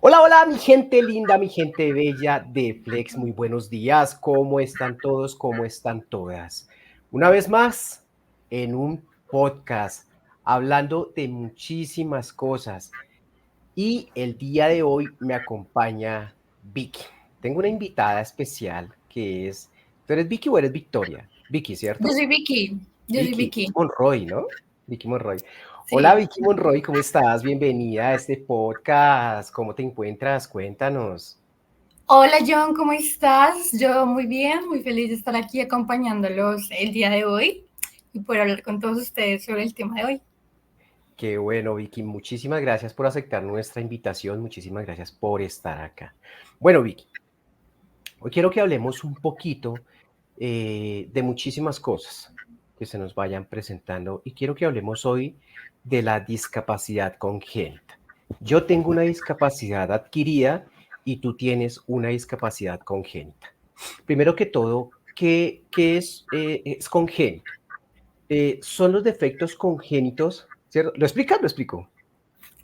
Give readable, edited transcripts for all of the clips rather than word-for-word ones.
Hola, hola, mi gente linda, mi gente bella de Flex, muy buenos días. ¿Cómo están todos? ¿Cómo están todas? Una vez más, en un podcast, hablando de muchísimas cosas. Y el día de hoy me acompaña Vicky. Tengo una invitada especial que es... ¿Tú eres Vicky o eres Victoria? Vicky, Yo ¿cierto? soy Vicky, yo soy Vicky Vicky, Monroy, ¿no? Vicky Monroy. Hola, sí. Vicky Monroy, ¿cómo estás? Bienvenida a este podcast. ¿Cómo te encuentras? Cuéntanos. Hola John, ¿cómo estás? Yo muy bien, muy feliz de estar aquí acompañándolos el día de hoy y poder hablar con todos ustedes sobre el tema de hoy. Qué bueno, Vicky. Muchísimas gracias por aceptar nuestra invitación. Muchísimas gracias por estar acá. Bueno, Vicky, hoy quiero que hablemos un poquito de muchísimas cosas que se nos vayan presentando y quiero que hablemos hoy de la discapacidad congénita. Yo tengo una discapacidad adquirida y tú tienes una discapacidad congénita. Primero que todo, ¿qué es congénito? Son los defectos congénitos, ¿cierto? ¿Lo explicas? Lo explico.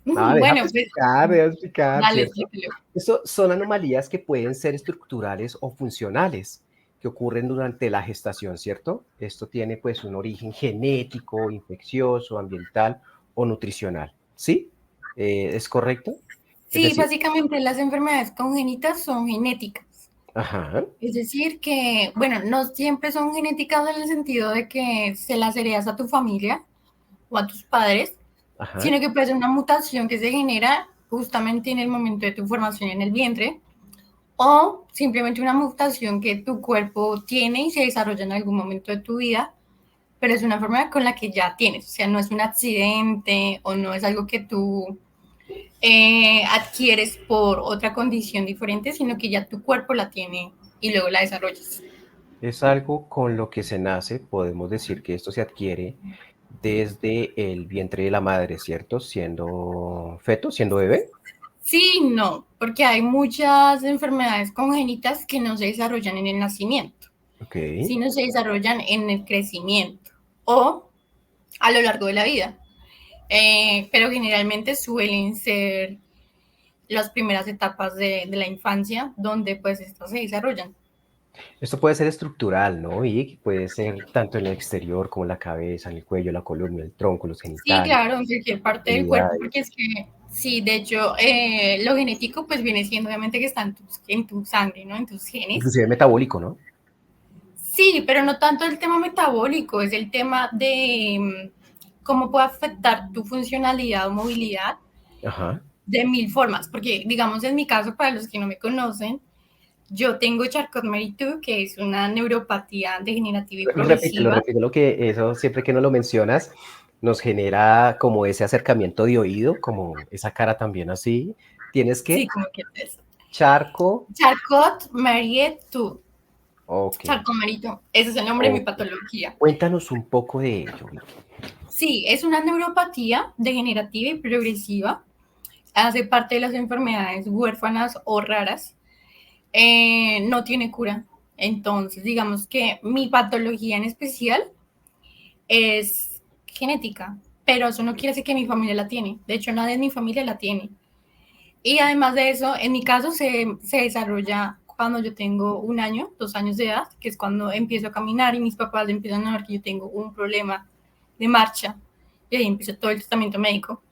Déjame Bueno, pues explicar, dale, ¿cierto? explícalo. Eso son anomalías que pueden ser estructurales o funcionales, que ocurren durante la gestación, ¿cierto? Esto tiene pues un origen genético, infeccioso, ambiental o nutricional, ¿sí? ¿Es correcto? Es Sí, decir, básicamente las enfermedades congénitas son genéticas. ajá, Es decir, que, bueno, no siempre son genéticas en el sentido de que se las heredas a tu familia o a tus padres, ajá. sino que puede ser una mutación que se genera justamente en el momento de tu formación en el vientre o simplemente una mutación que tu cuerpo tiene y se desarrolla en algún momento de tu vida, pero es una enfermedad con la que ya tienes, o sea, no es un accidente o no es algo que tú adquieres por otra condición diferente, sino que ya tu cuerpo la tiene y luego la desarrollas. Es algo con lo que se nace, podemos decir que esto se adquiere desde el vientre de la madre, ¿cierto? Siendo feto, siendo bebé. Sí, no, porque hay muchas enfermedades congénitas que no se desarrollan en el nacimiento, Ok. sino se desarrollan en el crecimiento o a lo largo de la vida. Pero generalmente suelen ser las primeras etapas de la infancia donde pues estas se desarrollan. Esto puede ser estructural, ¿no? Y puede ser tanto en el exterior como en la cabeza, en el cuello, la columna, el tronco, los Sí, genitales, claro, en cualquier parte del cuerpo, porque extremidades, es que sí, de hecho, lo genético pues viene siendo obviamente que está en tu sangre, ¿no? En tus genes. inclusive metabólico, ¿no? Sí, pero no tanto el tema metabólico, es el tema de cómo puede afectar tu funcionalidad o movilidad Ajá. de mil formas, porque digamos en mi caso, para los que no me conocen, yo tengo Charcot-Marie-Tooth, que es una neuropatía degenerativa y progresiva. Repítelo, que eso siempre que no lo mencionas nos genera como ese acercamiento de oído, como esa cara también así. Tienes Sí, que como que es. charco, Charcot-Marie-Tooth. ok, Charcot-Marie-Tooth. Ese es el nombre de mi ok. patología. Cuéntanos un poco de ello, Vicky. Sí, es una neuropatía degenerativa y progresiva. Hace parte de las enfermedades huérfanas o raras. No tiene cura. Entonces, digamos que mi patología en especial es genética, pero eso no quiere decir que mi familia la tiene. De hecho, nadie en mi familia la tiene. Y además de eso, en mi caso se desarrolla cuando yo tengo 1 año, 2 años de edad, que es cuando empiezo a caminar y mis papás empiezan a ver que yo tengo un problema de marcha. Y ahí empieza todo el tratamiento médico.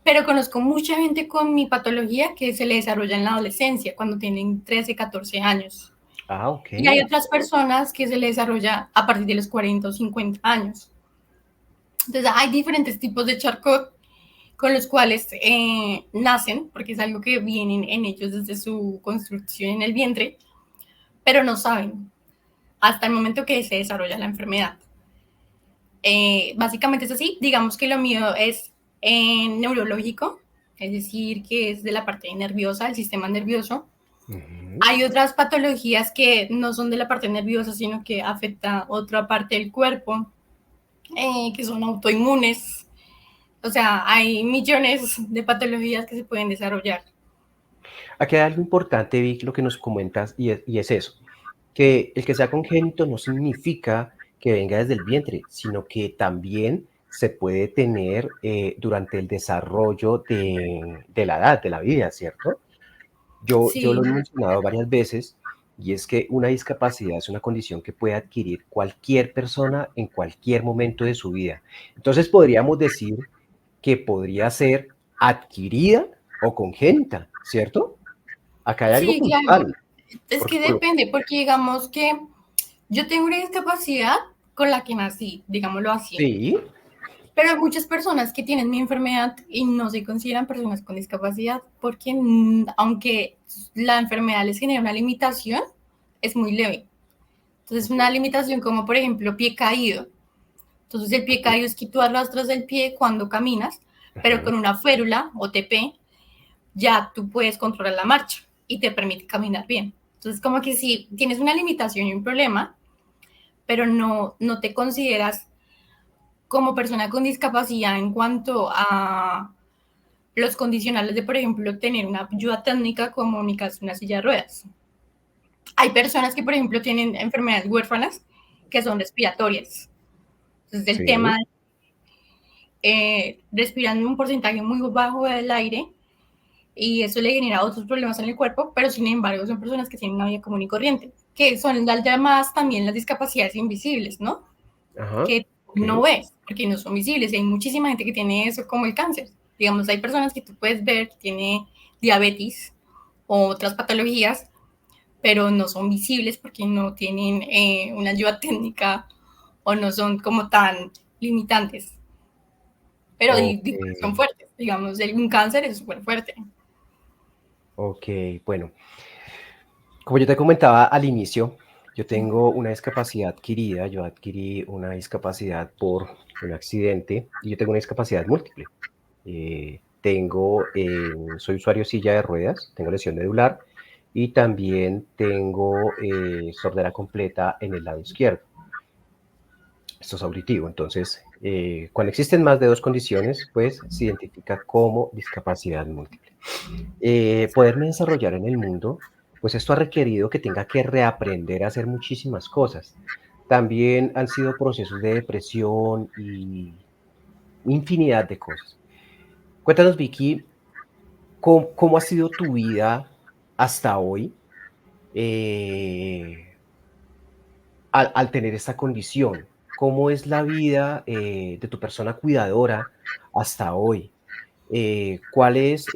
Pero conozco mucha gente con mi patología que se le desarrolla en la adolescencia, cuando tienen 13, 14 años. Ah, ok. Y hay otras personas que se le desarrolla a partir de los 40 o 50 años. Entonces hay diferentes tipos de Charcot con los cuales nacen, porque es algo que vienen en ellos desde su construcción en el vientre, pero no saben hasta el momento que se desarrolla la enfermedad. Básicamente es así, digamos que lo mío es neurológico, es decir, que es de la parte nerviosa, el sistema nervioso. Ujú. Hay otras patologías que no son de la parte nerviosa, sino que afecta otra parte del cuerpo, que son autoinmunes. O sea, hay millones de patologías que se pueden desarrollar. Aquí hay algo importante, Vic, lo que nos comentas, y es eso, que el que sea congénito no significa que venga desde el vientre, sino que también se puede tener durante el desarrollo de la edad, de la vida, ¿cierto? Yo Sí, lo he mencionado varias veces y es que una discapacidad es una condición que puede adquirir cualquier persona en cualquier momento de su vida. Entonces podríamos decir que podría ser adquirida o congénita, ¿cierto? Acá hay algo sí, claro. puntual. Es Porque que depende, porque digamos que yo tengo una discapacidad con la que nací, digámoslo así. sí, Pero hay muchas personas que tienen mi enfermedad y no se consideran personas con discapacidad porque aunque la enfermedad les genera una limitación, es muy leve. Entonces, una limitación como por ejemplo pie caído. Entonces, el pie caído es que tú arrastras el pie cuando caminas, pero ajá, con una férula o TP ya tú puedes controlar la marcha y te permite caminar bien. Entonces, como que si tienes una limitación y un problema, pero no te consideras como persona con discapacidad en cuanto a los condicionales de, por ejemplo, tener una ayuda técnica como una silla de ruedas. Hay personas que, por ejemplo, tienen enfermedades huérfanas que son respiratorias. Entonces, el tema sí, respiran un porcentaje muy bajo del aire y eso le genera otros problemas en el cuerpo, pero sin embargo son personas que tienen una vida común y corriente, que son las llamadas también las discapacidades invisibles, ¿no? ajá, Que ok, no ves, porque no son visibles. Y hay muchísima gente que tiene eso como el cáncer. Digamos, hay personas que tú puedes ver que tiene diabetes o otras patologías, pero no son visibles porque no tienen una ayuda técnica o no son como tan limitantes. Pero ok, son fuertes. Digamos, un cáncer es súper fuerte. ok, bueno. Como yo te comentaba al inicio, yo tengo una discapacidad adquirida, yo adquirí una discapacidad por un accidente y yo tengo una discapacidad múltiple. Soy usuario de silla de ruedas, tengo lesión medular y también tengo sordera completa en el lado izquierdo. Esto es auditivo, entonces cuando existen más de dos condiciones, pues se identifica como discapacidad múltiple. Poderme desarrollar en el mundo, pues esto ha requerido que tenga que reaprender a hacer muchísimas cosas. También han sido procesos de depresión y infinidad de cosas. Cuéntanos, Vicky, ¿cómo ha sido tu vida hasta hoy eh, al tener esta condición? ¿Cómo es la vida de tu persona cuidadora hasta hoy? ¿Cuáles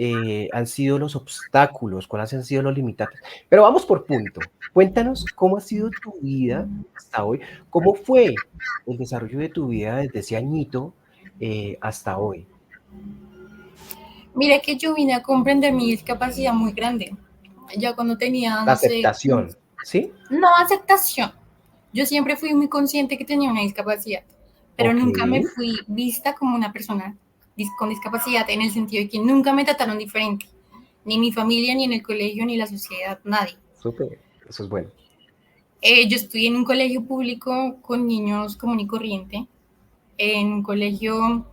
han sido los obstáculos? ¿Cuáles han sido los limitantes? Pero vamos por punto. Cuéntanos cómo ha sido tu vida hasta hoy. ¿Cómo fue el desarrollo de tu vida desde ese añito hasta hoy? Mira que yo vine a comprender mi discapacidad muy grande. Ya cuando tenía, La no sé, aceptación, ¿sí? no aceptación. Yo siempre fui muy consciente que tenía una discapacidad, pero Ok, nunca me fui vista como una persona con discapacidad en el sentido de que nunca me trataron diferente, ni mi familia, ni en el colegio, ni la sociedad, nadie. súper. Eso es bueno. Yo estudié en un colegio público con niños común y corriente, en un colegio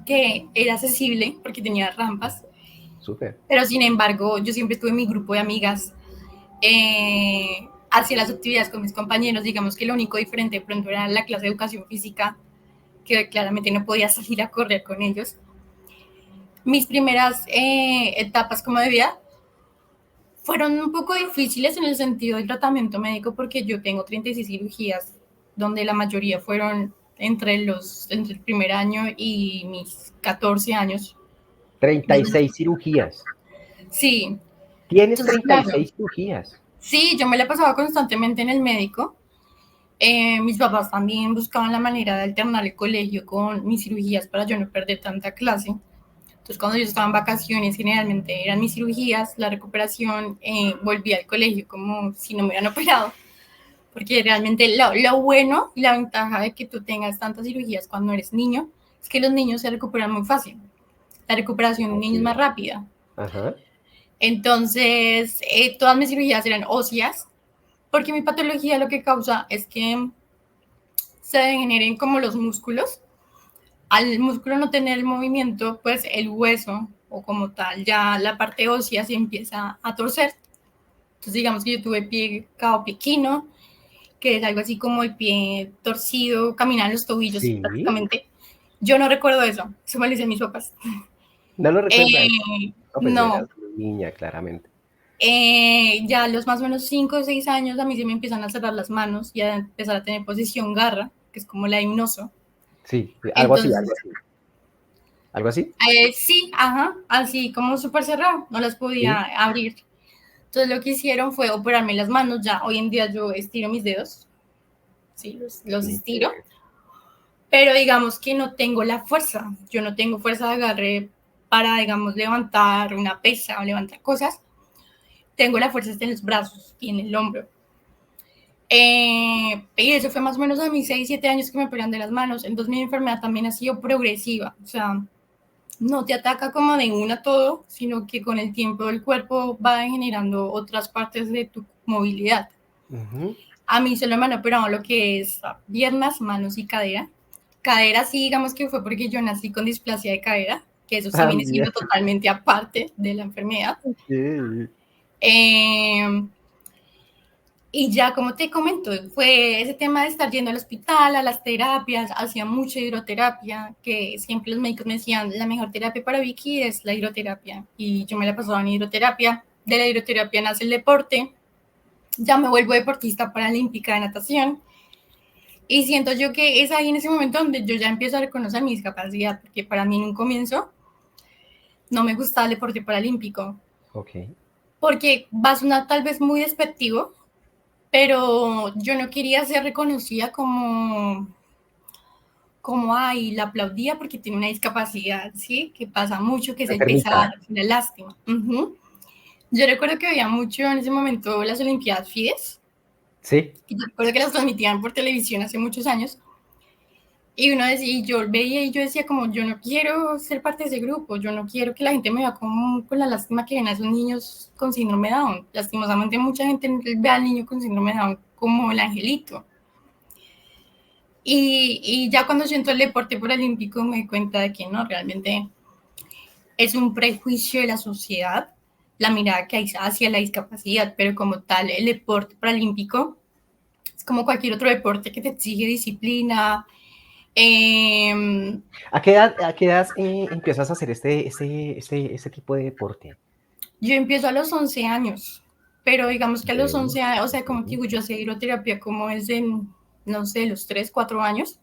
que era accesible porque tenía rampas, Súper. pero sin embargo yo siempre tuve mi grupo de amigas, hacía las actividades con mis compañeros, digamos que lo único diferente de pronto era la clase de educación física, que claramente no podía salir a correr con ellos. Mis primeras etapas como de vida fueron un poco difíciles en el sentido del tratamiento médico porque yo tengo 36 cirugías, donde la mayoría fueron entre el primer año y mis 14 años. 36 cirugías. Sí, Tienes entonces treinta y claro, seis cirugías. sí, yo me la pasaba constantemente en el médico. Mis papás también buscaban la manera de alternar el colegio con mis cirugías para yo no perder tanta clase. Entonces, cuando yo estaba en vacaciones, generalmente eran mis cirugías, la recuperación, volvía al colegio como si no me hubieran operado. Porque realmente lo bueno y la ventaja de que tú tengas tantas cirugías cuando eres niño es que los niños se recuperan muy fácil. La recuperación de un Ok. niño es más rápida. Ajá. Entonces, todas mis cirugías eran óseas, porque mi patología lo que causa es que se degeneren como los músculos. Al músculo no tener el movimiento, pues el hueso o como tal, ya la parte ósea se empieza a torcer. Entonces, digamos que yo tuve pie cao pequino, que es algo así como el pie torcido, caminar en los tobillos Sí. prácticamente. Yo no recuerdo eso me lo dicen mis papás. ¿No lo recuerdas? No, pues No, eras niña, claramente. ya a los más o menos 5 o 6 años a mí se me empiezan a cerrar las manos y a empezar a tener posición garra, que es como la de un oso. Sí, algo así, Entonces, algo así. ¿Algo así? sí, ajá, así como súper cerrado, no las podía Sí. abrir. Entonces lo que hicieron fue operarme las manos, ya hoy en día yo estiro mis dedos, sí, los Sí, estiro, pero digamos que no tengo la fuerza, yo no tengo fuerza de agarre para, digamos, levantar una pesa o levantar cosas, tengo la fuerza en los brazos y en el hombro. Y eso fue más o menos a mis 6 7 años que me operan de las manos, entonces mi enfermedad también ha sido progresiva, o sea, no te ataca como de una todo, sino que con el tiempo el cuerpo va generando otras partes de tu movilidad. Ujú. A mí solo me han operado lo que es piernas, manos y cadera. Cadera sí, digamos que fue porque yo nací con displasia de cadera, que eso sí viene También. siendo totalmente aparte de la enfermedad. Sí. Eh, y ya, como te comento, fue ese tema de estar yendo al hospital, a las terapias, hacía mucha hidroterapia, que siempre los médicos me decían, la mejor terapia para Vicky es la hidroterapia. Y yo me la pasaba en hidroterapia. De la hidroterapia nace el deporte. Ya me vuelvo deportista paralímpica de natación. Y siento yo que es ahí en ese momento donde yo ya empiezo a reconocer mi discapacidad, porque para mí en un comienzo no me gustaba el deporte paralímpico, Ok. porque va a sonar tal vez muy despectivo, pero yo no quería ser reconocida como ay, la aplaudía porque tiene una discapacidad, ¿sí? Que pasa mucho, que se empieza a Enfermita. dar una lástima. Yo recuerdo que veía mucho en ese momento las Olimpiadas Fides, Sí. y recuerdo que las transmitían por televisión hace muchos años, y uno decía, y yo veía y yo decía como, yo no quiero ser parte de ese grupo, yo no quiero que la gente me vea como con la lástima que ven a esos niños con síndrome de Down. Lastimosamente mucha gente ve al niño con síndrome de Down como el angelito. Y ya cuando siento el deporte paralímpico me doy cuenta de que no, realmente es un prejuicio de la sociedad, la mirada que hay hacia la discapacidad, pero como tal el deporte paralímpico es como cualquier otro deporte que te exige disciplina. Eh, ¿A qué edad empiezas a hacer este tipo de deporte? yo empiezo a los 11 años, pero digamos que a los Bueno, 11 años, o sea, como te ujú. digo, yo hacía hidroterapia como desde, no sé, los 3 4 años.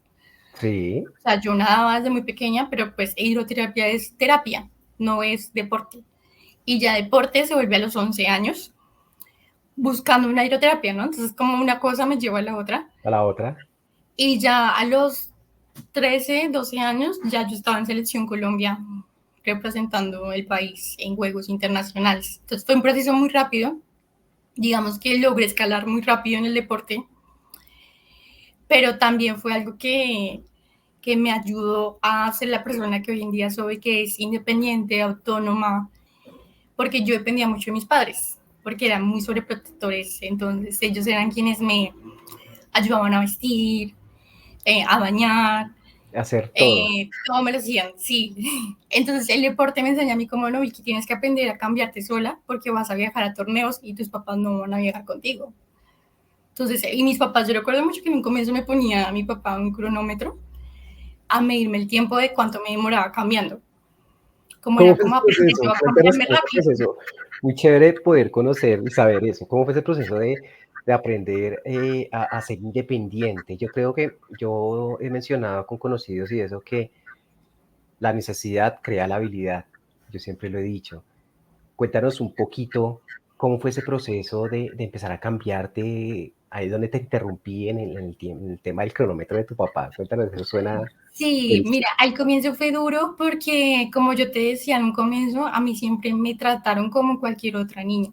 Sí. O sea, yo nadaba desde muy pequeña, pero pues hidroterapia es terapia, no es deporte. Y ya deporte se vuelve a los 11 años buscando una hidroterapia, ¿no? Entonces como una cosa me lleva a la otra. A la otra. Y ya a los 13 12 años ya yo estaba en Selección Colombia representando el país en juegos internacionales. Entonces fue un proceso muy rápido, digamos que logré escalar muy rápido en el deporte, pero también fue algo que me ayudó a ser la persona que hoy en día soy, que es independiente, autónoma, porque yo dependía mucho de mis padres, porque eran muy sobreprotectores, entonces ellos eran quienes me ayudaban a vestir, a bañar, Hacer todo. todo me lo hacían, sí. Entonces el deporte me enseña a mí como no, Vicky, tienes que aprender a cambiarte sola porque vas a viajar a torneos y tus papás no van a viajar contigo. Entonces, y mis papás, yo recuerdo mucho que en un comienzo me ponía a mi papá un cronómetro a medirme el tiempo de cuánto me demoraba cambiando. Como ¿Cómo era fue ese como aprender, yo proceso? a Cuéntanos cambiarme cómo fue ese rápido. proceso. Muy chévere poder conocer y saber eso. ¿Cómo fue ese proceso de aprender a ser independiente? Yo creo que yo he mencionado con conocidos y eso que la necesidad crea la habilidad. Yo siempre lo he dicho. Cuéntanos un poquito cómo fue ese proceso de empezar a cambiarte. Ahí es donde te interrumpí en el tema del cronómetro de tu papá. Cuéntanos, eso suena Sí, buenísimo. mira, al comienzo fue duro porque, como yo te decía en un comienzo, a mí siempre me trataron como cualquier otra niña.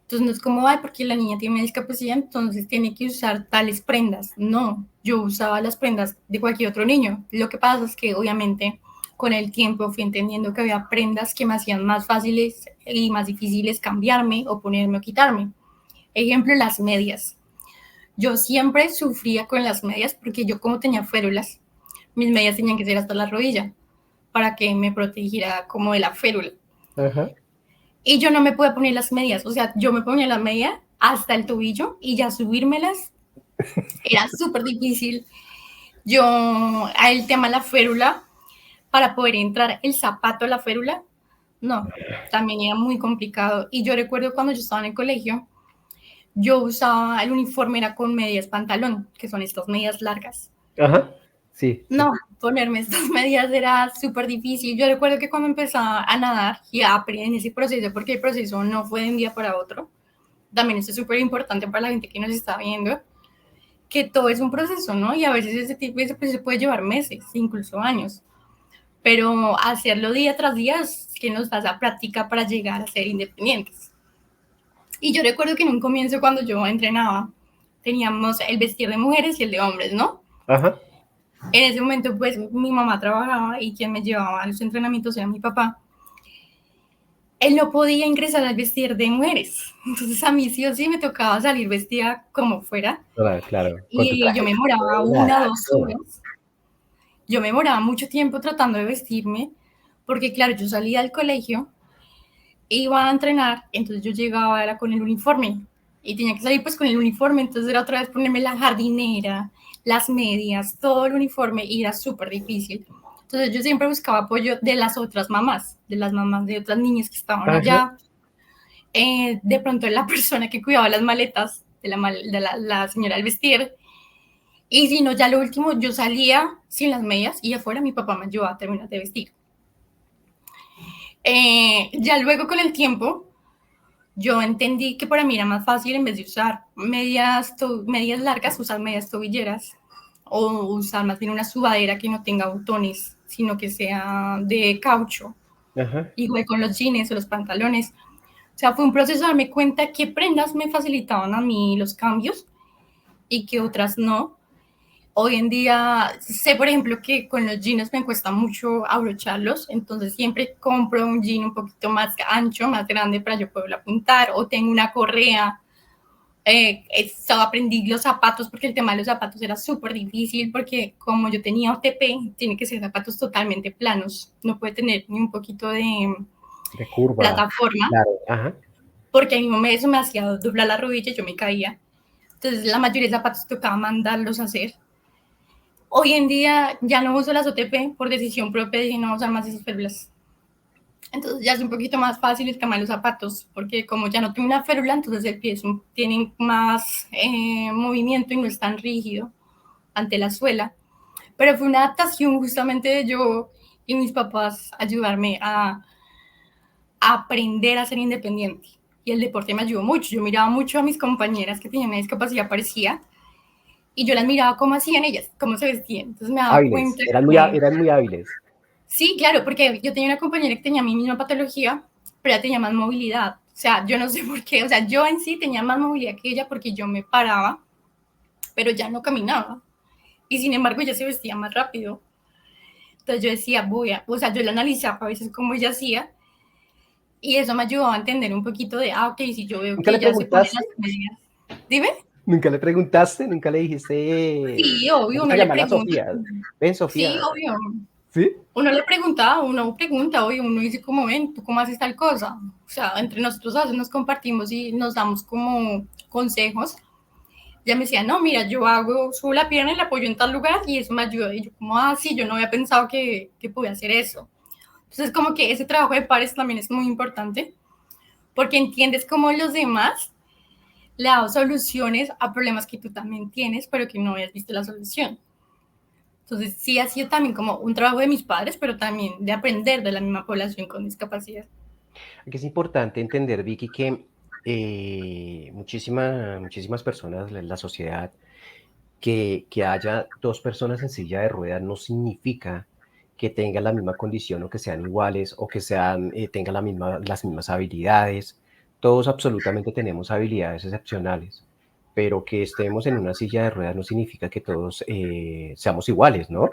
Entonces no es como, ay, porque la niña tiene una discapacidad, entonces tiene que usar tales prendas. No, yo usaba las prendas de cualquier otro niño. Lo que pasa es que obviamente con el tiempo fui entendiendo que había prendas que me hacían más fáciles y más difíciles cambiarme o ponerme o quitarme. Ejemplo, las medias. Yo siempre sufría con las medias porque yo como tenía férulas, mis medias tenían que ser hasta la rodilla para que me protegiera como de la férula. Ajá. Y yo no me podía poner las medias, o sea, yo me ponía la media hasta el tobillo y ya subírmelas era súper difícil. Yo, el tema de la férula, para poder entrar el zapato a la férula, no, también era muy complicado. Y yo recuerdo cuando yo estaba en el colegio, yo usaba el uniforme, era con medias pantalón, que son estas medias largas. Ajá, sí, sí. No, ponerme estas medias era súper difícil. Yo recuerdo que cuando empezaba a nadar y a aprender en ese proceso, porque el proceso no fue de un día para otro, también esto es súper importante para la gente que nos está viendo, que todo es un proceso, ¿no? Y a veces ese proceso puede llevar meses, incluso años. Pero hacerlo día tras día es que nos da esa práctica para llegar a ser independientes. Y yo recuerdo que en un comienzo, cuando yo entrenaba, teníamos el vestir de mujeres y el de hombres, ¿no? Ajá. En ese momento, pues mi mamá trabajaba y quien me llevaba a los entrenamientos era mi papá. Él no podía ingresar al vestir de mujeres. Entonces a mí sí o sí me tocaba salir vestida como fuera. Claro, claro. Con tu Y yo traje me demoraba de una, nadar, 2 horas. todo. Yo me demoraba mucho tiempo tratando de vestirme, porque claro, yo salía del colegio, iba a entrenar, entonces yo llegaba era con el uniforme y tenía que salir pues con el uniforme, entonces era otra vez ponerme la jardinera, las medias, todo el uniforme y era súper difícil. Entonces yo siempre buscaba apoyo de las otras mamás, de las mamás de otras niñas que estaban Ajá. allá, de pronto la persona que cuidaba las maletas, la señora del vestir, y si no, ya lo último, yo salía sin las medias y afuera mi papá me ayudaba a terminar de vestir. Ya luego con el tiempo, yo entendí que para mí era más fácil en vez de usar medias largas, usar medias tobilleras o usar más bien una sudadera que no tenga botones, sino que sea de caucho, Ajá. igual con los jeans o los pantalones. O sea, fue un proceso de darme cuenta qué prendas me facilitaban a mí los cambios y qué otras no. Hoy en día sé, por ejemplo, que con los jeans me cuesta mucho abrocharlos, entonces siempre compro un jean un poquito más ancho, más grande para yo poderlo apuntar, o tengo una correa. Aprendí los zapatos porque el tema de los zapatos era súper difícil porque como yo tenía OTP, tiene que ser zapatos totalmente planos, no puede tener ni un poquito de De curva. plataforma, Claro. Ajá. porque a mí eso me hacía doblar la rodilla y yo me caía. Entonces la mayoría de zapatos tocaba mandarlos a hacer. Hoy en día ya no uso las OTP por decisión propia, dije no usar más esas férulas. Entonces ya es un poquito más fácil el tema de los zapatos, porque como ya no tengo una férula, entonces el pie tiene más movimiento y no es tan rígido ante la suela. Pero fue una adaptación justamente de yo y mis papás ayudarme a aprender a ser independiente. Y el deporte me ayudó mucho. Yo miraba mucho a mis compañeras que tenían una discapacidad parecida y yo las miraba cómo hacían ellas, cómo se vestían. Entonces me daba Hábiles. cuenta que Eran muy hábiles. sí, claro, porque yo tenía una compañera que tenía mi misma patología, pero ella tenía más movilidad. O sea, yo no sé por qué, o sea, yo en sí tenía más movilidad que ella porque yo me paraba, pero ya no caminaba. Y sin embargo, ella se vestía más rápido. Entonces yo decía, o sea, yo la analizaba a veces cómo ella hacía y eso me ayudó a entender un poquito de, ok, si yo veo ¿Nunca que le ella se pone preguntaste? las medias. Dime. ¿Nunca le preguntaste? ¿Nunca le dijiste? Sí, obvio, Vamos a uno le llamarla pregunta. Sofía. Ven, Sí, Sofía. obvio. ¿Sí? Uno le pregunta, uno pregunta, oye, uno dice como, ven, ¿tú cómo haces tal cosa? O sea, entre nosotros a veces nos compartimos y nos damos como consejos. Ella me decía, no, mira, yo subo la pierna y la apoyo en tal lugar y eso me ayuda. Y yo como, ah, sí, yo no había pensado que podía hacer eso. Entonces, como que ese trabajo de pares también es muy importante porque entiendes cómo los demás le dan soluciones a problemas que tú también tienes, pero que no habías visto la solución. Entonces, sí ha sido también como un trabajo de mis padres, pero también de aprender de la misma población con discapacidad. Aquí es importante entender, Vicky, que muchísimas personas en la sociedad, que haya dos personas en silla de ruedas no significa que tengan la misma condición o que sean iguales o que tengan las mismas habilidades. Todos absolutamente tenemos habilidades excepcionales, pero que estemos en una silla de ruedas no significa que todos seamos iguales, ¿no?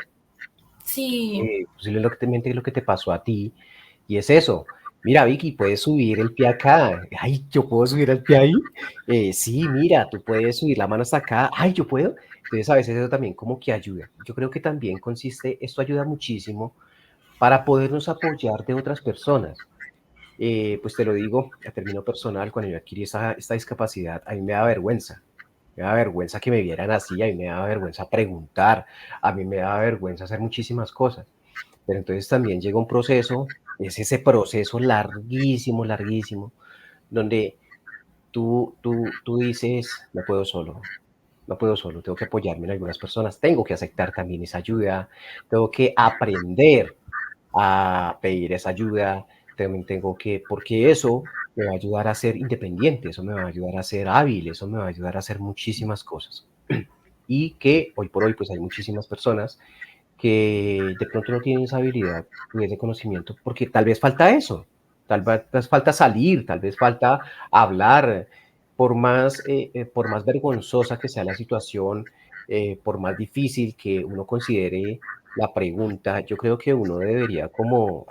Sí, Posiblemente lo que te pasó a ti, y es eso. Mira, Vicky, puedes subir el pie acá. Ay, ¿yo puedo subir el pie ahí? Sí, mira, tú puedes subir la mano hasta acá. Ay, ¿yo puedo? Entonces, a veces eso también como que ayuda. Yo creo que también esto ayuda muchísimo para podernos apoyar de otras personas. Pues te lo digo a término personal, cuando yo adquirí esta discapacidad, a mí me da vergüenza. me da vergüenza que me vieran así, a mí me da vergüenza preguntar, a mí me da vergüenza hacer muchísimas cosas. Pero entonces también llega un proceso, es ese proceso larguísimo, larguísimo, donde tú dices, no puedo solo, no puedo solo, tengo que apoyarme en algunas personas, tengo que aceptar también esa ayuda, tengo que aprender a pedir esa ayuda, también tengo que, porque eso me va a ayudar a ser independiente, eso me va a ayudar a ser hábil, eso me va a ayudar a hacer muchísimas cosas. Y que hoy por hoy, pues hay muchísimas personas que de pronto no tienen esa habilidad ni ese conocimiento, porque tal vez falta eso, tal vez falta salir, tal vez falta hablar, por más vergonzosa que sea la situación, por más difícil que uno considere la pregunta, yo creo que uno debería como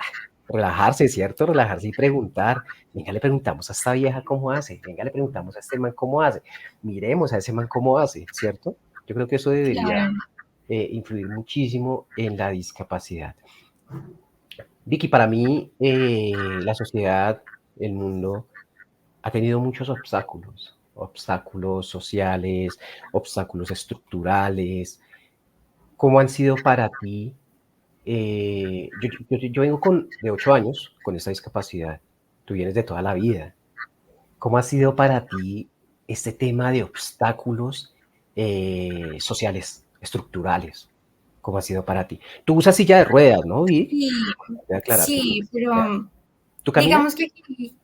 relajarse, ¿cierto? Relajarse y preguntar. Venga, le preguntamos a esta vieja cómo hace, venga, le preguntamos a este man cómo hace, miremos a ese man cómo hace, ¿cierto? Yo creo que eso debería Claro. influir muchísimo en la discapacidad. Vicky, para mí la sociedad, el mundo, ha tenido muchos obstáculos, obstáculos sociales, obstáculos estructurales. ¿Cómo han sido para ti? Yo vengo de 8 años con esta discapacidad. Tú vienes de toda la vida. ¿Cómo ha sido para ti este tema de obstáculos sociales, estructurales? ¿Cómo ha sido para ti? Tú usas silla de ruedas, ¿no, Vic? Sí, Voy a aclararte. sí, pero Ya. ¿Tú caminas? digamos que aquí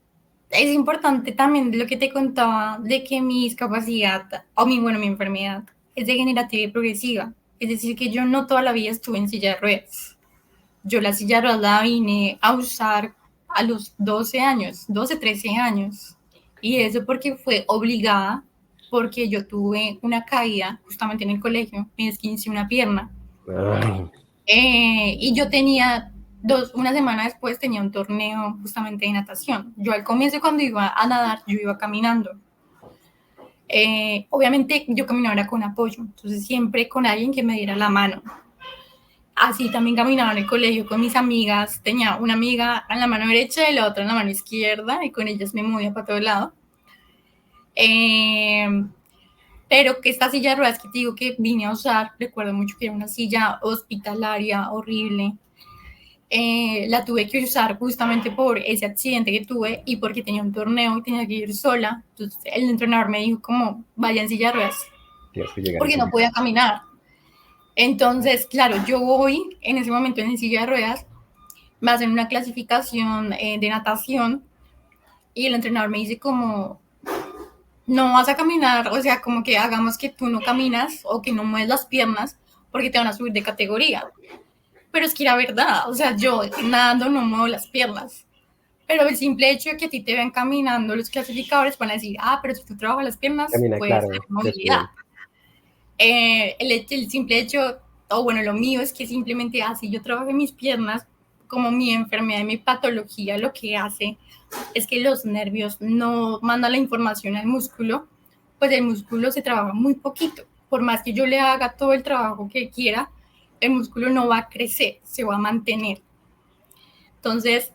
es importante también lo que te contaba de que mi discapacidad, o mi enfermedad, es degenerativa y progresiva. Es decir, que yo no toda la vida estuve en silla de ruedas. Yo la silla de ruedas la vine a usar a los 12 años, 12, 13 años. Y eso porque fue obligada, porque yo tuve una caída justamente en el colegio, me esguince una pierna. Ay, Y yo tenía una semana después tenía un torneo justamente de natación. Yo al comienzo cuando iba a nadar, yo iba caminando. Obviamente yo caminaba con apoyo, entonces siempre con alguien que me diera la mano. Así también caminaba en el colegio con mis amigas. Tenía una amiga en la mano derecha y la otra en la mano izquierda y con ellas me movía para todo lado. Eh, pero que esta silla de ruedas que te digo que vine a usar, recuerdo mucho que era una silla hospitalaria horrible. La tuve que usar justamente por ese accidente que tuve y porque tenía un torneo y tenía que ir sola. Entonces el entrenador me dijo como, vaya en silla de ruedas, tienes que llegar en porque no silla. podía caminar. Entonces, claro, yo voy en ese momento en silla de ruedas, me hacen una clasificación de natación y el entrenador me dice como, no vas a caminar, o sea, como que hagamos que tú no caminas o que no mueves las piernas porque te van a subir de categoría. Pero es que era verdad, o sea, yo nadando no muevo las piernas. Pero el simple hecho de que a ti te vean caminando, los clasificadores van a decir, ah, pero si tú trabajas las piernas, Camina, puedes tener claro, te movilidad. suben. El simple hecho, o bueno, lo mío es que simplemente así yo trabajo en mis piernas, como mi enfermedad y mi patología lo que hace es que los nervios no mandan la información al músculo, pues el músculo se trabaja muy poquito. Por más que yo le haga todo el trabajo que quiera, el músculo no va a crecer, se va a mantener. Entonces,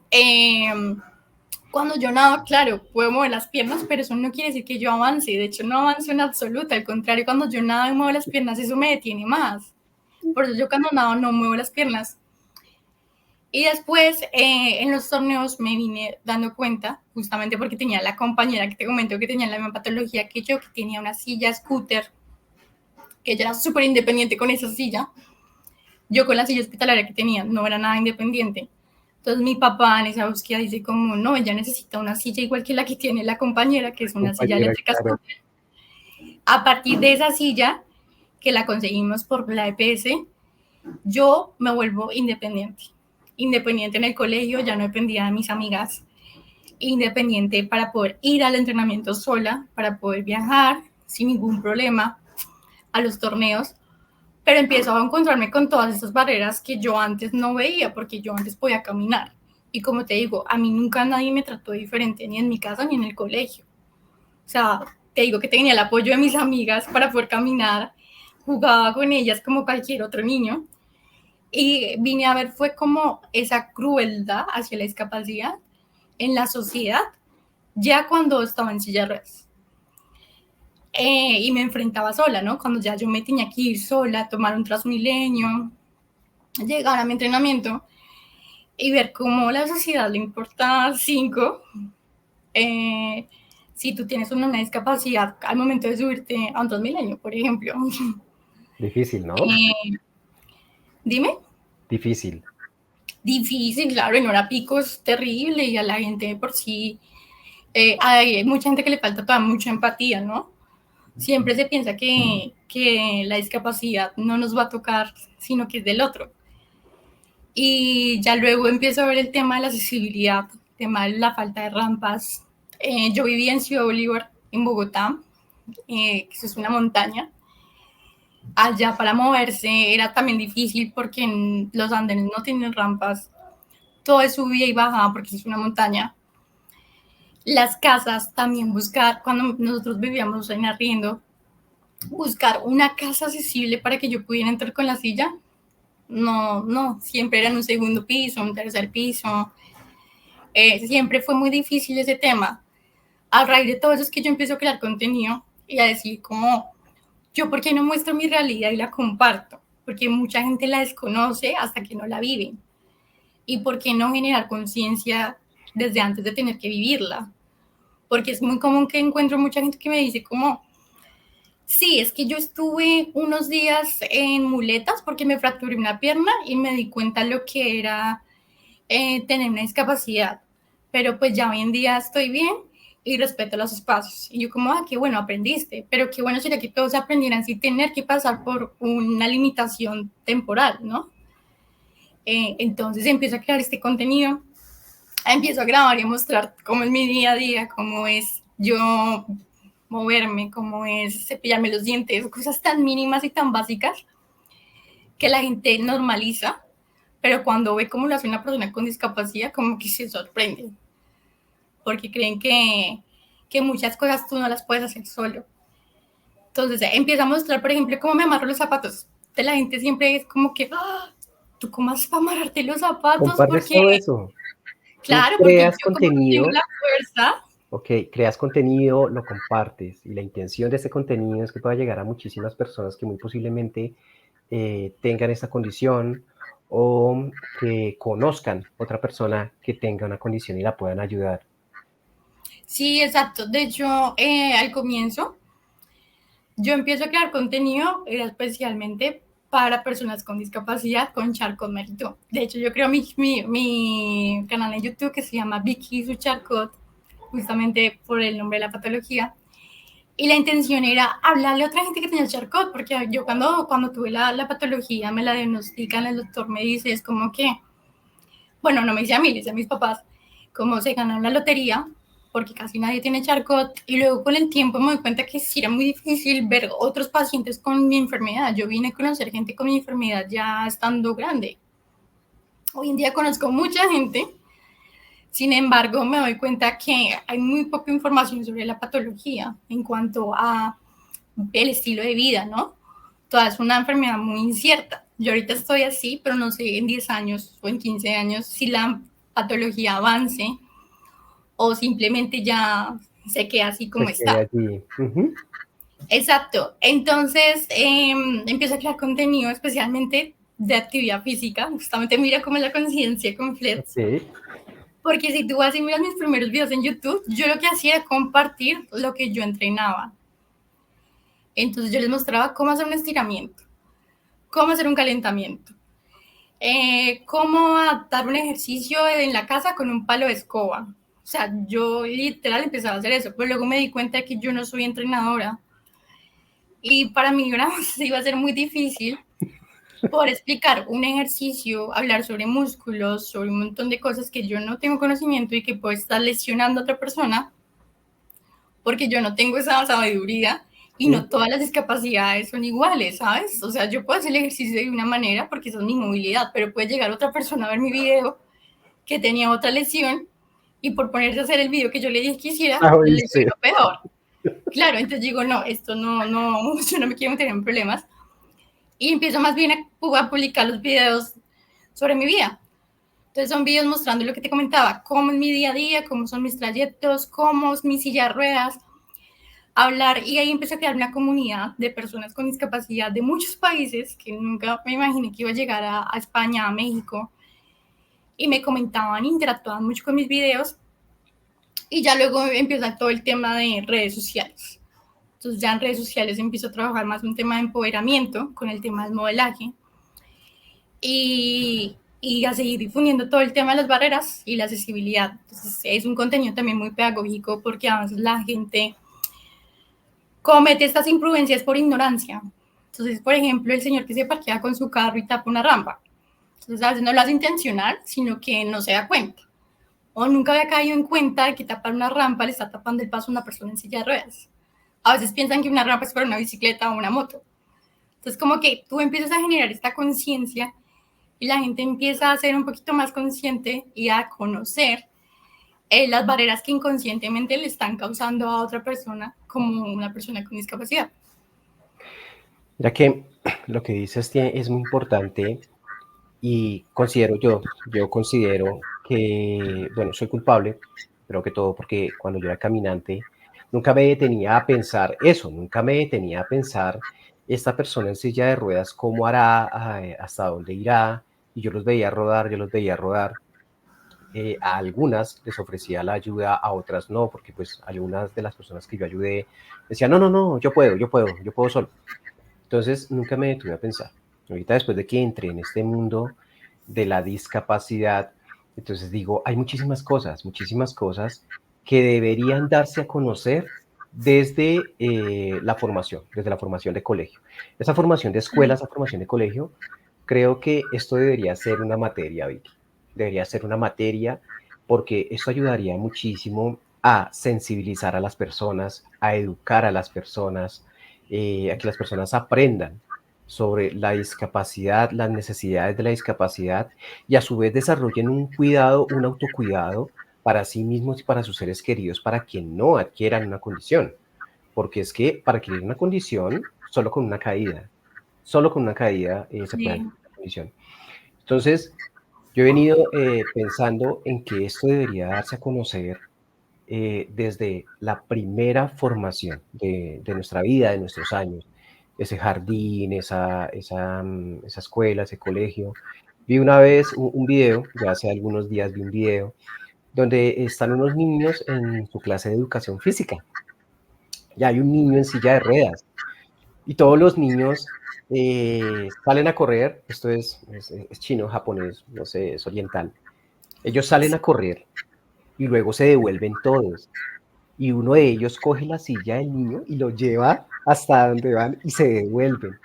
cuando yo nado, claro, puedo mover las piernas, pero eso no quiere decir que yo avance. De hecho, no avanzo en absoluto. Al contrario, cuando yo nado y muevo las piernas, eso me detiene más. Por eso yo cuando nado no muevo las piernas. Y después, en los torneos me vine dando cuenta, justamente porque tenía la compañera que te comento que tenía la misma patología que yo, que tenía una silla scooter, que ella era súper independiente con esa silla. Yo con la silla hospitalaria que tenía no era nada independiente. Entonces mi papá en esa búsqueda dice como, no, ella necesita una silla igual que la que tiene la compañera, que es una silla Compañera, eléctrica claro. scooter. A partir de esa silla, que la conseguimos por la EPS, yo me vuelvo independiente. Independiente en el colegio, ya no dependía de mis amigas. Independiente para poder ir al entrenamiento sola, para poder viajar sin ningún problema a los torneos, pero empiezo a encontrarme con todas estas barreras que yo antes no veía, porque yo antes podía caminar. Y como te digo, a mí nunca nadie me trató diferente, ni en mi casa ni en el colegio. O sea, te digo que tenía el apoyo de mis amigas para poder caminar, jugaba con ellas como cualquier otro niño. Y vine a ver fue como esa crueldad hacia la discapacidad en la sociedad, ya cuando estaba en silla de ruedas. y me enfrentaba sola, ¿no? Cuando ya yo me tenía que ir sola, tomar un Transmilenio, llegar a mi entrenamiento y ver cómo a la sociedad le importa cinco si tú tienes una discapacidad al momento de subirte a un Transmilenio, por ejemplo. Difícil, ¿no? Dime. Difícil. Difícil, claro, en hora pico es terrible y a la gente de por sí, hay mucha gente que le falta toda mucha empatía, ¿no? Siempre se piensa que la discapacidad no nos va a tocar, sino que es del otro. Y ya luego empiezo a ver el tema de la accesibilidad, el tema de la falta de rampas. Yo vivía en Ciudad Bolívar, en Bogotá, que es una montaña. Allá para moverse era también difícil porque en los andenes no tienen rampas. Todo es subida y bajada porque es una montaña. Las casas también buscar, cuando nosotros vivíamos en arriendo, buscar una casa accesible para que yo pudiera entrar con la silla. No, no, siempre era en un segundo piso, un tercer piso. Siempre fue muy difícil ese tema. A raíz de todo eso es que yo empiezo a crear contenido y a decir como, yo por qué no muestro mi realidad y la comparto, porque mucha gente la desconoce hasta que no la vive. Y por qué no generar conciencia desde antes de tener que vivirla. Porque es muy común que encuentro mucha gente que me dice como, sí, es que yo estuve unos días en muletas porque me fracturé una pierna y me di cuenta lo que era tener una discapacidad, pero pues ya hoy en día estoy bien y respeto los espacios. Y yo como, qué bueno, aprendiste, pero qué bueno sería que todos aprendieran sin tener que pasar por una limitación temporal, ¿no? Entonces empiezo a crear este contenido, empiezo a grabar y a mostrar cómo es mi día a día, cómo es yo moverme, cómo es cepillarme los dientes, cosas tan mínimas y tan básicas que la gente normaliza, pero cuando ve cómo lo hace una persona con discapacidad, como que se sorprende, porque creen que muchas cosas tú no las puedes hacer solo. Entonces empieza a mostrar, por ejemplo, cómo me amarro los zapatos. De la gente siempre es como que, ¿tú cómo haces para amarrarte los zapatos? Compartes Porque, todo eso. Tú claro, porque creas yo como no tengo contenido, la fuerza. ok, creas contenido, lo compartes y la intención de este contenido es que pueda llegar a muchísimas personas que muy posiblemente tengan esta condición o que conozcan otra persona que tenga una condición y la puedan ayudar. Sí, exacto. De hecho, al comienzo, yo empiezo a crear contenido especialmente para personas con discapacidad con Charcot Mérito. De hecho, yo creo mi canal en YouTube que se llama Vicky su Charcot, justamente por el nombre de la patología. Y la intención era hablarle a otra gente que tenía Charcot, porque yo cuando tuve la patología, me la diagnostican, el doctor me dice, es como que, bueno, no me dice a mí, le dice a mis papás, como se ganan la lotería, porque casi nadie tiene Charcot, y luego con el tiempo me doy cuenta que sí era muy difícil ver otros pacientes con mi enfermedad. Yo vine a conocer gente con mi enfermedad ya estando grande. Hoy en día conozco mucha gente, sin embargo me doy cuenta que hay muy poca información sobre la patología en cuanto a el estilo de vida, ¿no? Toda es una enfermedad muy incierta. Yo ahorita estoy así, pero no sé en 10 años o en 15 años si la patología avance o simplemente ya se queda así como Se quede está. allí. Uh-huh. Exacto. Entonces empiezo a crear contenido especialmente de actividad física. Justamente mira cómo es la conciencia con Flex. Okay. Porque si tú vas y miras mis primeros videos en YouTube, yo lo que hacía era compartir lo que yo entrenaba. Entonces yo les mostraba cómo hacer un estiramiento, cómo hacer un calentamiento, cómo adaptar un ejercicio en la casa con un palo de escoba. O sea, yo literal empezaba a hacer eso, pero luego me di cuenta de que yo no soy entrenadora. Y para mí iba a ser muy difícil poder explicar un ejercicio, hablar sobre músculos, sobre un montón de cosas que yo no tengo conocimiento y que puedo estar lesionando a otra persona porque yo no tengo esa sabiduría y no todas las discapacidades son iguales, ¿sabes? O sea, yo puedo hacer el ejercicio de una manera porque esa es mi movilidad, pero puede llegar otra persona a ver mi video que tenía otra lesión y por ponerse a hacer el video que yo le dije que hiciera, le lesionó peor. Claro, entonces digo, no, esto no, yo no me quiero meter en problemas. Y empiezo más bien a publicar los videos sobre mi vida. Entonces son videos mostrando lo que te comentaba, cómo es mi día a día, cómo son mis trayectos, cómo es mi silla de ruedas, hablar y ahí empecé a crear una comunidad de personas con discapacidad de muchos países que nunca me imaginé que iba a llegar a España, a México, y me comentaban, interactuaban mucho con mis videos y ya luego empieza todo el tema de redes sociales. Entonces ya en redes sociales empiezo a trabajar más un tema de empoderamiento con el tema del modelaje y a seguir difundiendo todo el tema de las barreras y la accesibilidad. Entonces es un contenido también muy pedagógico porque a veces la gente comete estas imprudencias por ignorancia. Entonces, por ejemplo, el señor que se parquea con su carro y tapa una rampa. Entonces, a veces no lo hace intencional, sino que no se da cuenta. O nunca había caído en cuenta de que tapar una rampa le está tapando el paso a una persona en silla de ruedas. A veces piensan que una rampa es para una bicicleta o una moto. Entonces, como que tú empiezas a generar esta conciencia y la gente empieza a ser un poquito más consciente y a conocer las barreras que inconscientemente le están causando a otra persona como una persona con discapacidad. Ya que lo que dices es muy importante y yo considero que, bueno, soy culpable, creo que todo porque cuando yo era caminante, nunca me detenía a pensar eso, nunca me detenía a pensar esta persona en silla de ruedas, cómo hará, hasta dónde irá, y yo los veía rodar, yo los veía rodar. A algunas les ofrecía la ayuda, a otras no, porque pues algunas de las personas que yo ayudé decían, no, no, no, yo puedo solo. Entonces nunca me detuve a pensar. Ahorita después de que entré en este mundo de la discapacidad, entonces digo, hay muchísimas cosas que deberían darse a conocer desde la formación de colegio. Esa formación de escuela, esa formación de colegio, creo que esto debería ser una materia, Vicky. Debería ser una materia porque esto ayudaría muchísimo a sensibilizar a las personas, a educar a las personas, a que las personas aprendan sobre la discapacidad, las necesidades de la discapacidad y a su vez desarrollen un cuidado, un autocuidado para sí mismos y para sus seres queridos, para que no adquieran una condición. Porque es que para adquirir una condición, solo con una caída se puede Sí, adquirir una condición. Entonces, yo he venido pensando en que esto debería darse a conocer desde la primera formación de nuestra vida, de nuestros años, ese jardín, esa escuela, ese colegio. Vi una vez un video, ya hace algunos días vi un video, donde están unos niños en su clase de educación física. Ya hay un niño en silla de ruedas y todos los niños salen a correr, esto es chino, japonés, no sé, es oriental. Ellos salen a correr y luego se devuelven todos. Y uno de ellos coge la silla del niño y lo lleva hasta donde van y se devuelven.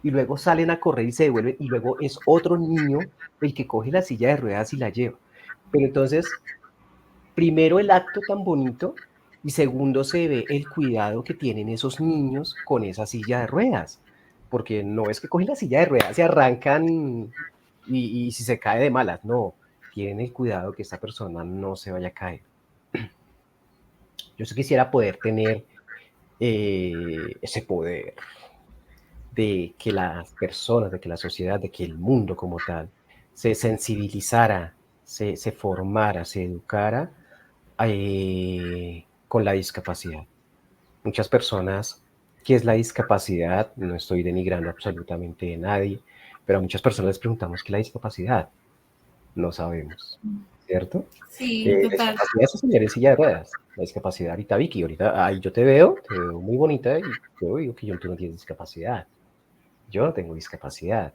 Y luego salen a correr y se devuelven y luego es otro niño el que coge la silla de ruedas y la lleva. Pero entonces, primero el acto tan bonito y segundo se ve el cuidado que tienen esos niños con esa silla de ruedas. Porque no es que cogen la silla de ruedas y arrancan y si se cae de malas, no. Tienen el cuidado que esta persona no se vaya a caer. Yo sí quisiera poder tener ese poder de que las personas, de que la sociedad, de que el mundo como tal se sensibilizara, se formara, se educara con la discapacidad. Muchas personas, ¿qué es la discapacidad? No estoy denigrando absolutamente a nadie, pero a muchas personas les preguntamos qué es la discapacidad. No sabemos, ¿cierto? sí, La total. discapacidad es señor en silla de ruedas. La discapacidad ahorita, Vicky, ahorita ahí yo te veo muy bonita y yo digo que tú no tienes discapacidad. Yo no tengo discapacidad.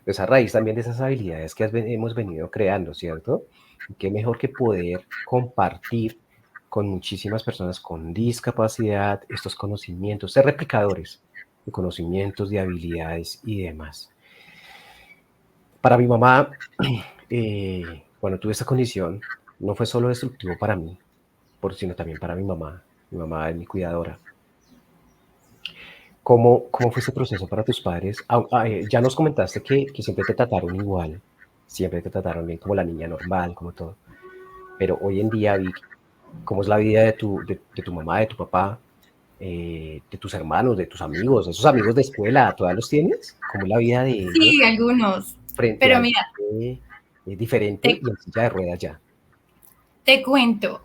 Pues a raíz también de esas habilidades que hemos venido creando, ¿cierto? Y qué mejor que poder compartir con muchísimas personas con discapacidad estos conocimientos, ser replicadores de conocimientos, de habilidades y demás. Para mi mamá, cuando tuve esta condición, no fue solo destructivo para mí, sino también para mi mamá. Mi mamá es mi cuidadora. ¿Cómo fue ese proceso para tus padres? Ya nos comentaste que siempre te trataron igual, siempre te trataron bien como la niña normal, como todo. Pero hoy en día, Vic, ¿cómo es la vida de tu mamá, de tu papá, de tus hermanos, de tus amigos, esos amigos de escuela? ¿Todavía los tienes? ¿Cómo es la vida de ellos Sí, algunos. frente Pero a mira, diferente te, y en silla de ruedas ya? te cuento.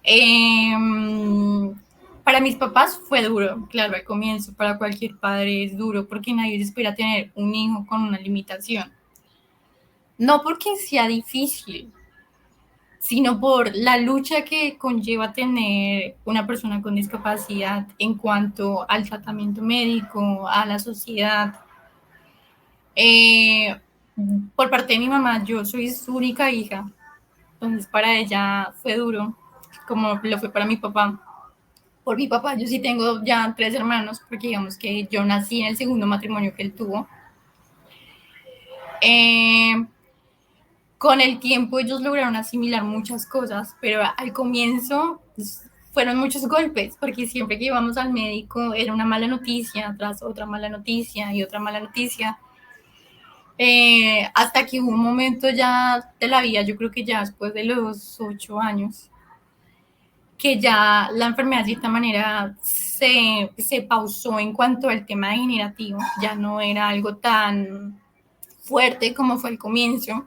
Para mis papás fue duro, claro, al comienzo, para cualquier padre es duro, porque nadie espera tener un hijo con una limitación. No porque sea difícil, sino por la lucha que conlleva tener una persona con discapacidad en cuanto al tratamiento médico, a la sociedad. Eh, por parte de mi mamá, yo soy su única hija, entonces para ella fue duro, como lo fue para mi papá. Por mi papá, yo sí tengo ya 3 hermanos, porque digamos que yo nací en el segundo matrimonio que él tuvo. Eh, con el tiempo ellos lograron asimilar muchas cosas, pero al comienzo pues, fueron muchos golpes, porque siempre que íbamos al médico era una mala noticia, tras otra mala noticia y otra mala noticia. Hasta que hubo un momento ya de la vida, yo creo que ya después de los 8 años, que ya la enfermedad de cierta manera se pausó en cuanto al tema degenerativo, ya no era algo tan fuerte como fue al comienzo.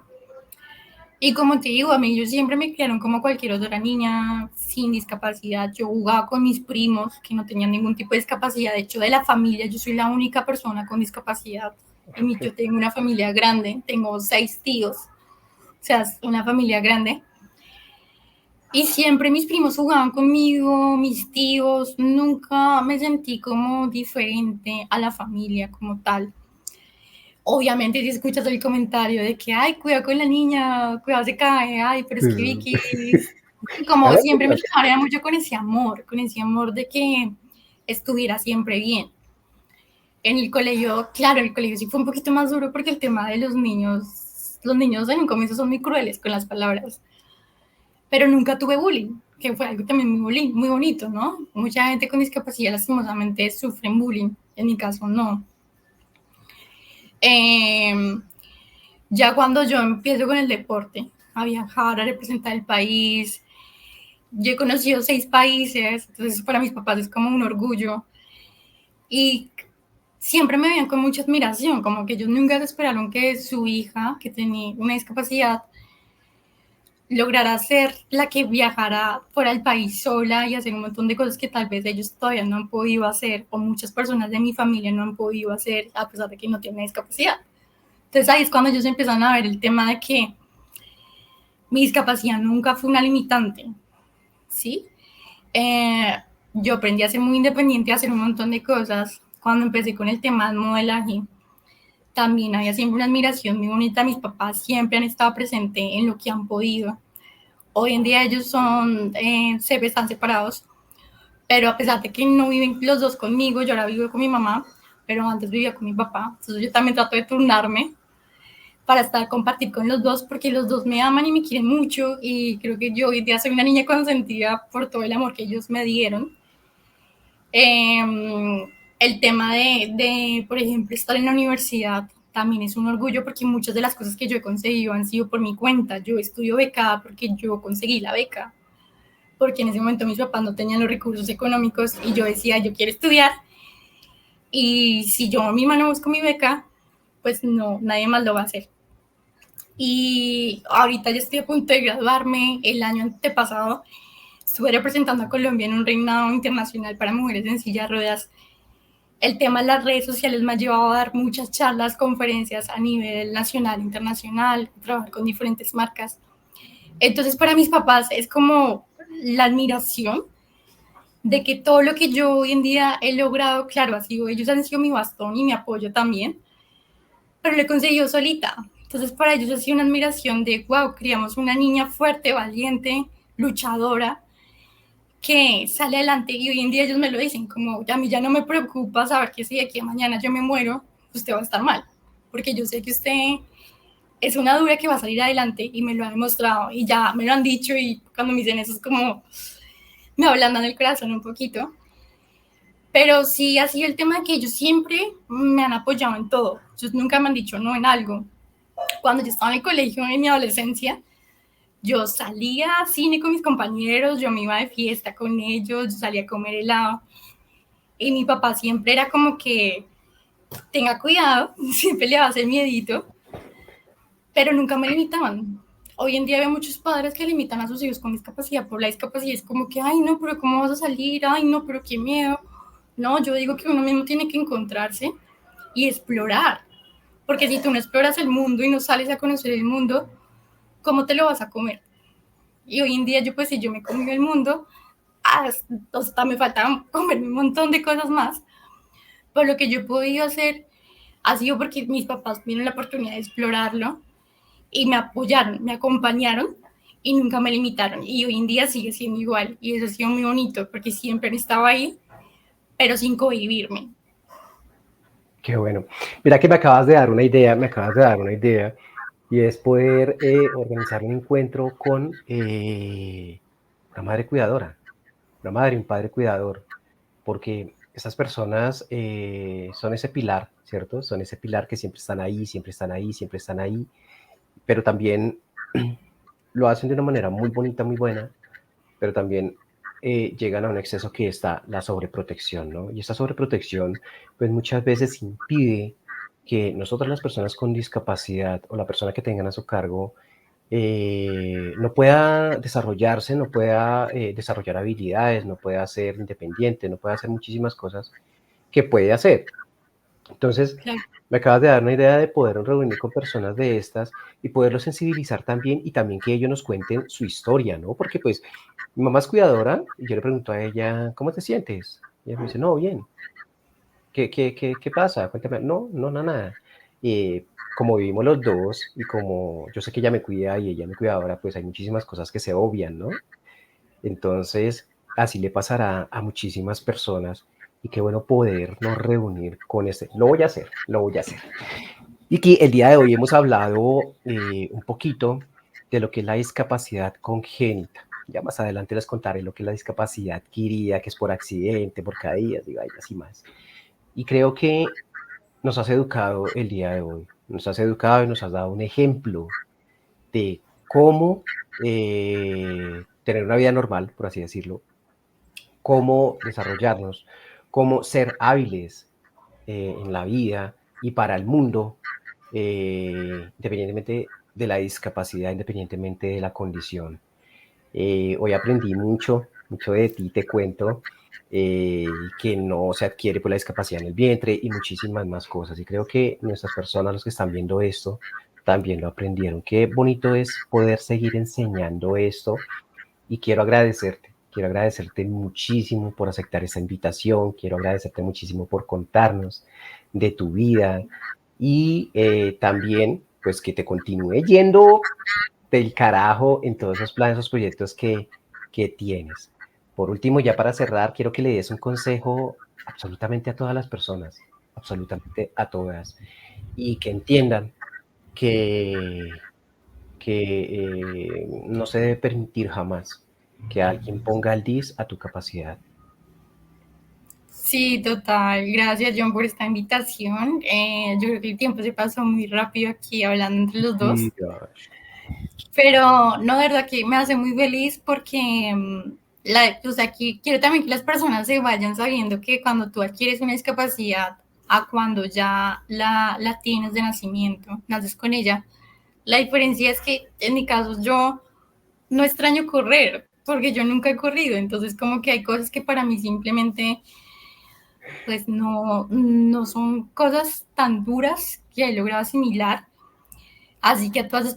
Y como te digo, a mí ellos siempre me criaron como cualquier otra niña sin discapacidad. Yo jugaba con mis primos que no tenían ningún tipo de discapacidad. De hecho, de la familia, yo soy la única persona con discapacidad. Yo tengo una familia grande, tengo 6 tíos, o sea, es una familia grande. Y siempre mis primos jugaban conmigo, mis tíos, nunca me sentí como diferente a la familia como tal. Obviamente si escuchas el comentario de que, ay, cuidado con la niña, cuidado se cae, ay, pero es que Vicky, como Claro, siempre me trataban mucho con ese amor de que estuviera siempre bien. En el colegio, claro, el colegio sí fue un poquito más duro porque el tema de los niños en un comienzo son muy crueles con las palabras, pero nunca tuve bullying, que fue algo también muy bonito, ¿no? Mucha gente con discapacidad lastimosamente sufre bullying, en mi caso no. Eh, ya cuando yo empiezo con el deporte, a viajar, a representar el país, yo he conocido 6 países, entonces para mis papás es como un orgullo. Y siempre me veían con mucha admiración, como que ellos nunca esperaron que su hija, que tenía una discapacidad, lograra ser la que viajara fuera del país sola y hacer un montón de cosas que tal vez ellos todavía no han podido hacer, o muchas personas de mi familia no han podido hacer, a pesar de que no tienen discapacidad. Entonces ahí es cuando ellos empiezan a ver el tema de que mi discapacidad nunca fue una limitante, ¿sí? Eh, yo aprendí a ser muy independiente, a hacer un montón de cosas. Cuando empecé con el tema del modelaje, también había siempre una admiración muy bonita. Mis papás siempre han estado presentes en lo que han podido. Hoy en día ellos están separados, pero a pesar de que no viven los dos conmigo, yo ahora vivo con mi mamá, pero antes vivía con mi papá. Entonces yo también trato de turnarme para compartir con los dos, porque los dos me aman y me quieren mucho, y creo que yo hoy día soy una niña consentida por todo el amor que ellos me dieron. El tema por ejemplo, estar en la universidad también es un orgullo, porque muchas de las cosas que yo he conseguido han sido por mi cuenta. Yo estudio becada porque yo conseguí la beca, porque en ese momento mis papás no tenían los recursos económicos y yo decía, yo quiero estudiar, y si yo misma no busco mi beca, pues no, nadie más lo va a hacer. Y ahorita ya estoy a punto de graduarme. El año antepasado estuve representando a Colombia en un reinado internacional para mujeres en silla de ruedas. El tema de las redes sociales me ha llevado a dar muchas charlas, conferencias a nivel nacional, internacional, trabajar con diferentes marcas. Entonces para mis papás es como la admiración de que todo lo que yo hoy en día he logrado, claro, ha sido, ellos han sido mi bastón y mi apoyo también, pero lo he conseguido solita. Entonces para ellos ha sido una admiración de, wow, criamos una niña fuerte, valiente, luchadora, que sale adelante, y hoy en día ellos me lo dicen, como a mí ya no me preocupa saber que si de aquí a mañana yo me muero, usted va a estar mal, porque yo sé que usted es una dura que va a salir adelante, y me lo ha demostrado y ya me lo han dicho, y cuando me dicen eso es como me ablandan el corazón un poquito. Pero sí ha sido el tema de que ellos siempre me han apoyado en todo, ellos nunca me han dicho no en algo. Cuando yo estaba en el colegio en mi adolescencia, yo salía a cine con mis compañeros, yo me iba de fiesta con ellos, yo salía a comer helado, y mi papá siempre era como que tenga cuidado, siempre le va a hacer miedito, pero nunca me limitaban. hoy en día veo muchos padres que limitan a sus hijos con discapacidad por la discapacidad. Es como que, ay, no, pero ¿cómo vas a salir? Ay, no, pero qué miedo. No, yo digo que uno mismo tiene que encontrarse y explorar. Porque si tú no exploras el mundo y no sales a conocer el mundo, ¿cómo te lo vas a comer? Y hoy en día yo pues si yo me comí el mundo, hasta me falta comerme un montón de cosas más. Pero lo que yo he podido hacer ha sido porque mis papás tuvieron la oportunidad de explorarlo y me apoyaron, me acompañaron y nunca me limitaron. Y hoy en día sigue siendo igual. Y eso ha sido muy bonito porque siempre han estado ahí, pero sin cohibirme. Qué bueno. Mira que me acabas de dar una idea, y es poder organizar un encuentro con una madre cuidadora, una madre y un padre cuidador, porque esas personas son ese pilar, ¿cierto? Son ese pilar que siempre están ahí, siempre están ahí, siempre están ahí, pero también lo hacen de una manera muy bonita, muy buena, pero también llegan a un exceso que está la sobreprotección, ¿no? Y esta sobreprotección, pues muchas veces impide que nosotras las personas con discapacidad o la persona que tengan a su cargo no pueda desarrollarse, no pueda desarrollar habilidades, no pueda ser independiente, no pueda hacer muchísimas cosas que puede hacer. Entonces, Claro. me acabas de dar una idea de poder reunir con personas de estas y poderlos sensibilizar también y también que ellos nos cuenten su historia, ¿no? Porque pues mi mamá es cuidadora y yo le pregunto a ella, ¿cómo te sientes? Y ella me dice, no, bien. ¿Qué pasa? Cuéntame. No, no, nada. Como vivimos los dos y como yo sé que ella me cuida y ella me cuida ahora, pues hay muchísimas cosas que se obvian, ¿no? Entonces, así le pasará a muchísimas personas y qué bueno podernos reunir con este. Lo voy a hacer, lo voy a hacer. Y que el día de hoy hemos hablado un poquito de lo que es la discapacidad congénita. Ya más adelante les contaré lo que es la discapacidad adquirida, que es por accidente, por caídas y vainas y más. Y creo que nos has educado el día de hoy. Nos has educado y nos has dado un ejemplo de cómo tener una vida normal, por así decirlo, cómo desarrollarnos, cómo ser hábiles en la vida y para el mundo, independientemente de la discapacidad, independientemente de la condición. Hoy aprendí mucho, mucho de ti, te cuento, que no se adquiere por la discapacidad en el vientre y muchísimas más cosas. Y creo que nuestras personas, los que están viendo esto, también lo aprendieron. Qué bonito es poder seguir enseñando esto y quiero agradecerte muchísimo por aceptar esta invitación, quiero agradecerte muchísimo por contarnos de tu vida y también pues que te continúe yendo del carajo en todos esos planes, esos proyectos que tienes. Por último, ya para cerrar, quiero que le des un consejo absolutamente a todas las personas, absolutamente a todas, y que entiendan que, que no se debe permitir jamás que alguien ponga el dis a tu capacidad. Sí, total. Gracias, John, por esta invitación. Yo creo que el tiempo se pasó muy rápido aquí hablando entre los dos. Sí, gosh. Pero no, de verdad que me hace muy feliz porque o sea, aquí quiero también que las personas se vayan sabiendo que cuando tú adquieres una discapacidad a cuando ya la tienes de nacimiento, naces con ella, la diferencia es que en mi caso yo no extraño correr porque yo nunca he corrido, entonces como que hay cosas que para mí simplemente pues no son cosas tan duras que he logrado asimilar. Así que a todas las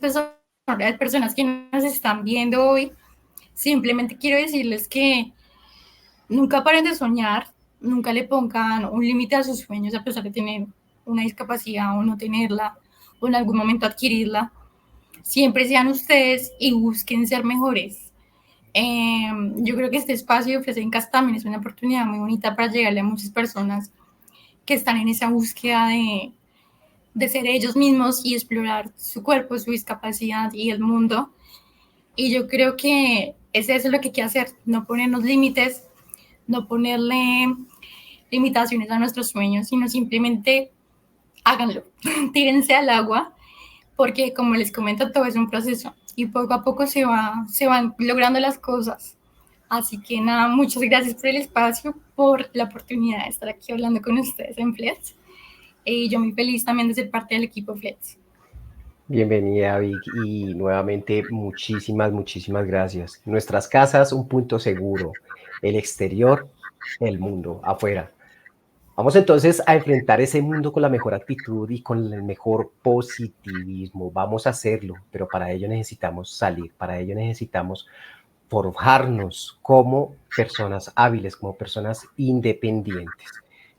personas que nos están viendo hoy, simplemente quiero decirles que nunca paren de soñar, nunca le pongan un límite a sus sueños a pesar de tener una discapacidad o no tenerla, o en algún momento adquirirla. Siempre sean ustedes y busquen ser mejores. Yo creo que este espacio de Ofrecen también es una oportunidad muy bonita para llegarle a muchas personas que están en esa búsqueda de ser ellos mismos y explorar su cuerpo, su discapacidad y el mundo. Y yo creo que es eso lo que hay que hacer, no ponernos límites, no ponerle limitaciones a nuestros sueños, sino simplemente háganlo, tírense al agua, porque como les comento, todo es un proceso y poco a poco se van logrando las cosas. Así que nada, muchas gracias por el espacio, por la oportunidad de estar aquí hablando con ustedes en Flex. Y yo muy feliz también de ser parte del equipo Flex. Bienvenida, Vic, y nuevamente muchísimas gracias. Nuestras casas, un punto seguro. El exterior, el mundo, afuera. Vamos entonces a enfrentar ese mundo con la mejor actitud y con el mejor positivismo. Vamos a hacerlo, pero para ello necesitamos salir, para ello necesitamos forjarnos como personas hábiles, como personas independientes.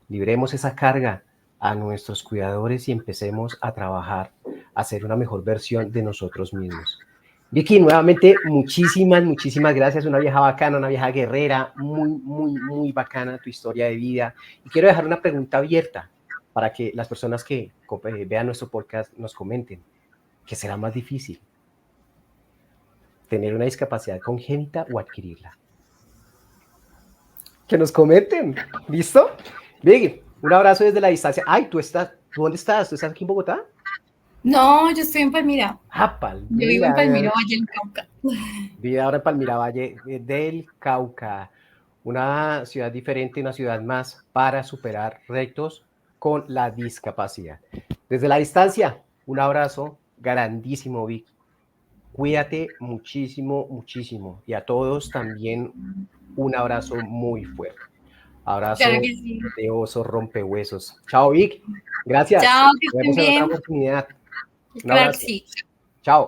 Libremos esa carga a nuestros cuidadores y empecemos a trabajar, a ser una mejor versión de nosotros mismos. Vicky, nuevamente, muchísimas gracias. Una vieja bacana, una vieja guerrera, muy bacana tu historia de vida. Y quiero dejar una pregunta abierta para que las personas que vean nuestro podcast nos comenten. ¿Qué será más difícil? ¿Tener una discapacidad congénita o adquirirla? Que nos comenten. ¿Listo? Vicky, un abrazo desde la distancia. Ay, ¿tú dónde estás? ¿Tú estás aquí en Bogotá? No, yo estoy en Palmira. Ah, Yo vivo en Palmira, Palmira. Valle del Cauca. Vive ahora en Palmira Valle del Cauca, una ciudad diferente, una ciudad más para superar retos con la discapacidad. Desde la distancia, un abrazo grandísimo, Vic. Cuídate muchísimo. Y a todos también un abrazo muy fuerte. Claro Abrazo que sí. de oso rompehuesos. Chao, Vic. Gracias. Chao, que Nos estén vemos en otra bien. oportunidad. Un Claro que abrazo. sí. Chao.